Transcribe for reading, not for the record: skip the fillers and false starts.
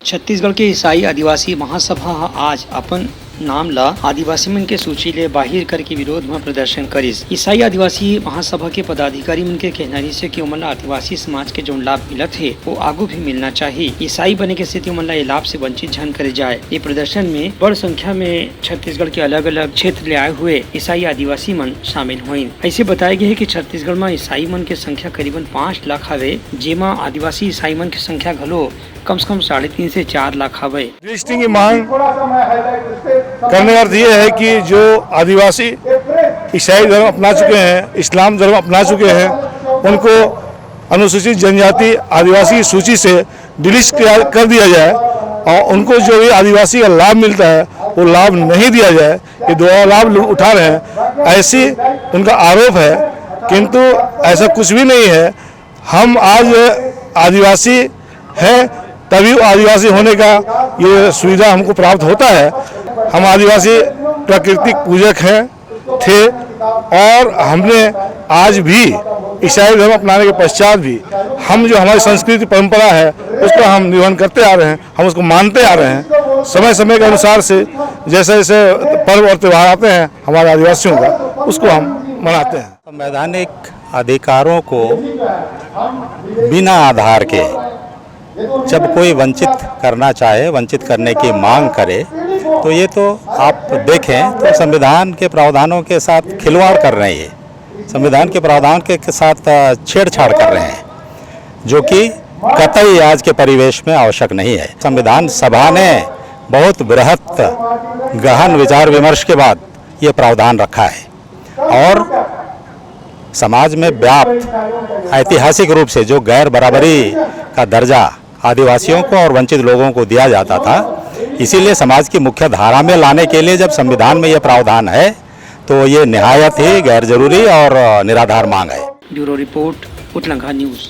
छत्तीसगढ़ के ईसाई आदिवासी महासभा आज अपन नाम ला आदिवासी मन के सूची ले बाहिर करके विरोध में प्रदर्शन करिस। ईसाई आदिवासी महासभा के पदाधिकारी मन के कहनारी से कि ओमन ला आदिवासी समाज के जो लाभ मिलत है वो आगू भी मिलना चाहिए। ईसाई बने के स्थिति ओमन ला ये लाभ से वंचित झन करे जाए। ये प्रदर्शन में बड़ संख्या में छत्तीसगढ़ के अलग अलग क्षेत्र ले आए हुए ईसाई आदिवासी मन शामिल हुए। ऐसे बताया गया है कि छत्तीसगढ़ में ईसाई मन के संख्या करीबन 5 लाख हवे, जेमा आदिवासी ईसाई मन की संख्या घलो कम से कम 3.5 से 4 लाख हवे। रजिस्ट्रिंग की मांग करने का अर्थ ये है कि जो आदिवासी ईसाई धर्म अपना चुके हैं, इस्लाम धर्म अपना चुके हैं, उनको अनुसूचित जनजाति आदिवासी सूची से डिलीट कर दिया जाए और उनको जो भी आदिवासी का लाभ मिलता है वो लाभ नहीं दिया जाए। ये दो लाभ लोग उठा रहे हैं, ऐसी उनका आरोप है, किंतु ऐसा कुछ भी नहीं है। हम आज आदिवासी हैं, तभी आदिवासी होने का ये सुविधा हमको प्राप्त होता है। हम आदिवासी प्राकृतिक पूजक हैं थे और हमने आज भी ईसाई धर्म अपनाने के पश्चात भी हम जो हमारी संस्कृति परंपरा है उसको हम निर्वहन करते आ रहे हैं, हम उसको मानते आ रहे हैं। समय समय के अनुसार से जैसे जैसे पर्व और त्यौहार आते हैं हमारे आदिवासियों का, उसको हम मनाते हैं। संवैधानिक अधिकारों को बिना आधार के जब कोई वंचित करना चाहे, वंचित करने की मांग करे, तो ये तो आप देखें तो संविधान के प्रावधानों के साथ खिलवाड़ कर रहे हैं, संविधान के प्रावधान के साथ छेड़छाड़ कर रहे हैं, जो कि कतई आज के परिवेश में आवश्यक नहीं है। संविधान सभा ने बहुत बृहत गहन विचार विमर्श के बाद ये प्रावधान रखा है और समाज में व्याप्त ऐतिहासिक रूप से जो गैर बराबरी का दर्जा आदिवासियों को और वंचित लोगों को दिया जाता था, इसीलिए समाज की मुख्य धारा में लाने के लिए जब संविधान में यह प्रावधान है तो ये निहायत ही गैर जरूरी और निराधार मांग है। ब्यूरो रिपोर्ट, उतलंघा न्यूज।